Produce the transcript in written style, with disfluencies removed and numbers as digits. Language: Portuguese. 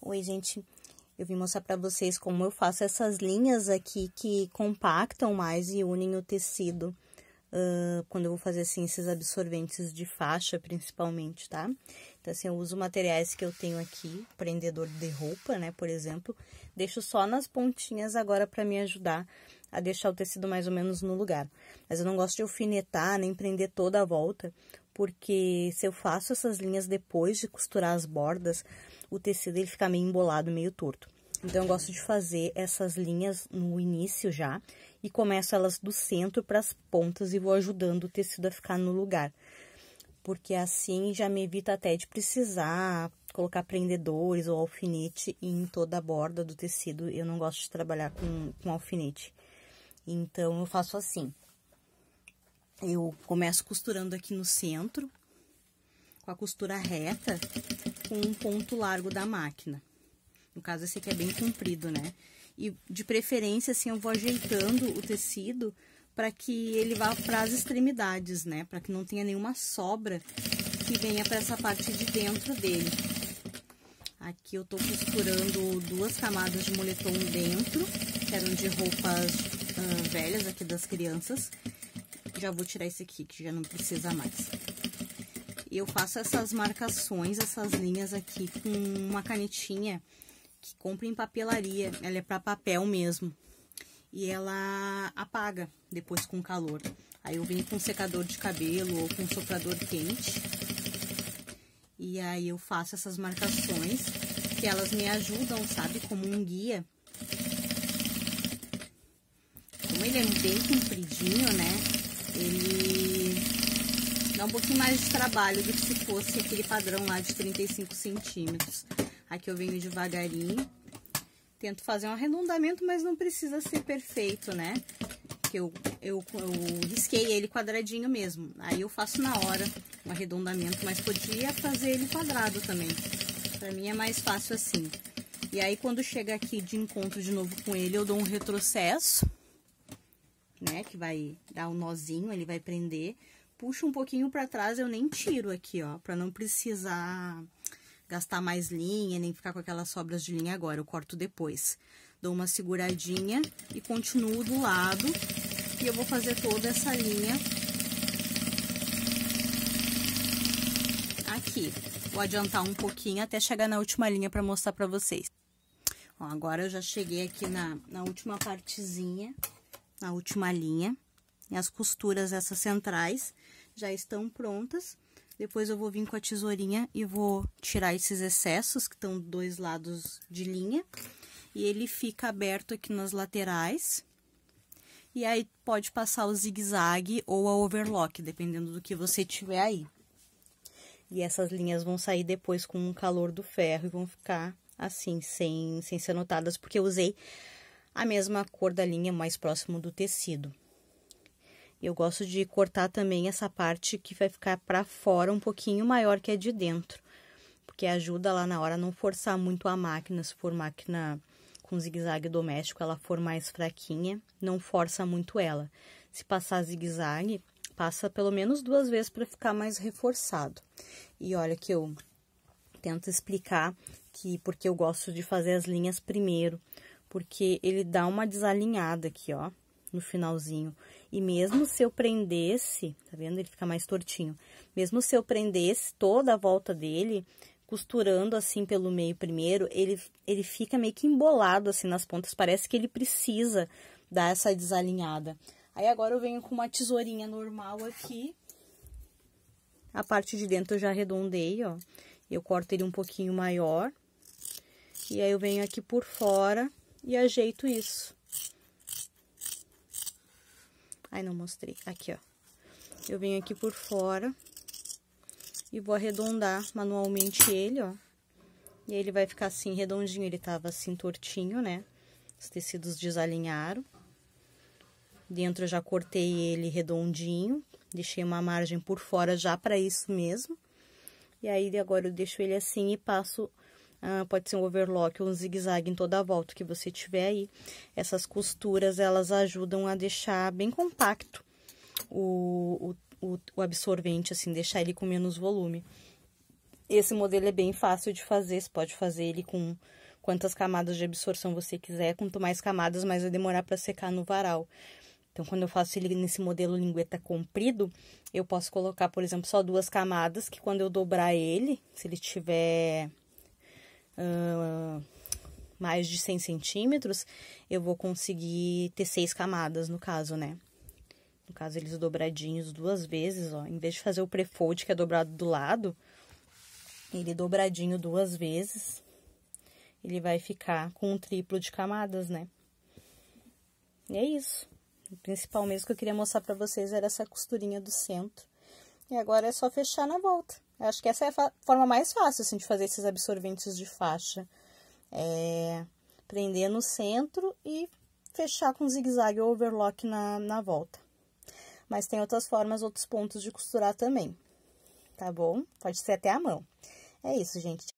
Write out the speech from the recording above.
Oi, gente, eu vim mostrar pra vocês como eu faço essas linhas aqui que compactam mais e unem o tecido quando eu vou fazer assim esses absorventes de faixa, principalmente, tá? Então, assim, eu uso materiais que eu tenho aqui, prendedor de roupa, né, por exemplo, deixo só nas pontinhas agora pra me ajudar a deixar o tecido mais ou menos no lugar. Mas eu não gosto de alfinetar, nem prender toda a volta, porque se eu faço essas linhas depois de costurar as bordas, o tecido ele fica meio embolado, meio torto. Então, eu gosto de fazer essas linhas no início já, e começo elas do centro para as pontas e vou ajudando o tecido a ficar no lugar. Porque assim já me evita até de precisar colocar prendedores ou alfinete em toda a borda do tecido. Eu não gosto de trabalhar com alfinete. Então, eu faço assim. Eu começo costurando aqui no centro, com a costura reta, com um ponto largo da máquina. No caso, esse aqui é bem comprido, né? E, de preferência, assim, eu vou ajeitando o tecido para que ele vá para as extremidades, né? Para que não tenha nenhuma sobra que venha para essa parte de dentro dele. Aqui eu tô costurando 2 camadas de moletom dentro, que eram de roupas velhas aqui das crianças. Já vou tirar esse aqui, que já não precisa mais. E eu faço essas marcações, essas linhas aqui com uma canetinha que compra em papelaria. Ela é para papel mesmo. E ela apaga depois com calor. Aí eu venho com secador de cabelo ou com soprador quente. E aí eu faço essas marcações, que elas me ajudam, sabe, como um guia. Como ele é bem compridinho, né, ele dá um pouquinho mais de trabalho do que se fosse aquele padrão lá de 35 centímetros. Aqui eu venho devagarinho, tento fazer um arredondamento, mas não precisa ser perfeito, né? Que eu risquei ele quadradinho mesmo. Aí eu faço na hora um arredondamento, mas podia fazer ele quadrado também. Pra mim é mais fácil assim. E aí quando chega aqui de encontro de novo com ele, eu dou um retrocesso, né? Que vai dar um nozinho, ele vai prender. Puxo um pouquinho pra trás, eu nem tiro aqui, ó, pra não precisar gastar mais linha, nem ficar com aquelas sobras de linha agora, eu corto depois. Dou uma seguradinha e continuo do lado, e eu vou fazer toda essa linha aqui. Vou adiantar um pouquinho até chegar na última linha para mostrar para vocês. Ó, agora eu já cheguei aqui na última partezinha, na última linha, e as costuras, essas centrais, já estão prontas. Depois eu vou vir com a tesourinha e vou tirar esses excessos que estão dos 2 lados de linha. E ele fica aberto aqui nas laterais. E aí pode passar o zigue-zague ou a overlock, dependendo do que você tiver aí. E essas linhas vão sair depois com o calor do ferro e vão ficar assim, sem ser notadas, porque eu usei a mesma cor da linha mais próximo do tecido. Eu gosto de cortar também essa parte que vai ficar pra fora um pouquinho maior que a de dentro, porque ajuda lá na hora a não forçar muito a máquina. Se for máquina com zigue-zague doméstico, ela for mais fraquinha, não força muito ela. Se passar zigue-zague, passa pelo menos 2 vezes para ficar mais reforçado. E olha que eu tento explicar que porque eu gosto de fazer as linhas primeiro, porque ele dá uma desalinhada aqui, ó, no finalzinho. E mesmo se eu prendesse, tá vendo? Ele fica mais tortinho. Mesmo se eu prendesse toda a volta dele, costurando assim pelo meio primeiro, ele fica meio que embolado assim nas pontas. Parece que ele precisa dar essa desalinhada. Aí agora eu venho com uma tesourinha normal aqui. A parte de dentro eu já arredondei, ó. Eu corto ele um pouquinho maior. E aí eu venho aqui por fora e ajeito isso. Ai, não mostrei. Aqui, ó. Eu venho aqui por fora e vou arredondar manualmente ele, ó. E aí ele vai ficar assim, redondinho. Ele tava assim, tortinho, né? Os tecidos desalinharam. Dentro eu já cortei ele redondinho. Deixei uma margem por fora já pra isso mesmo. E aí, agora eu deixo ele assim e passo... pode ser um overlock ou um zigue-zague em toda a volta que você tiver aí. Essas costuras, elas ajudam a deixar bem compacto o absorvente, assim, deixar ele com menos volume. Esse modelo é bem fácil de fazer, você pode fazer ele com quantas camadas de absorção você quiser. Quanto mais camadas, mais vai demorar para secar no varal. Então, quando eu faço ele nesse modelo lingueta comprido, eu posso colocar, por exemplo, só 2 camadas, que quando eu dobrar ele, se ele tiver mais de 100 centímetros, eu vou conseguir ter 6 camadas, no caso, né? No caso, eles dobradinhos 2 vezes, ó. Em vez de fazer o pre-fold, que é dobrado do lado, ele dobradinho 2 vezes, ele vai ficar com um triplo de camadas, né? E é isso. O principal mesmo que eu queria mostrar pra vocês era essa costurinha do centro. E agora é só fechar na volta. Eu acho que essa é a forma mais fácil, assim, de fazer esses absorventes de faixa. Prender no centro e fechar com zigue-zague ou overlock na volta. Mas tem outras formas, outros pontos de costurar também. Tá bom? Pode ser até a mão. É isso, gente.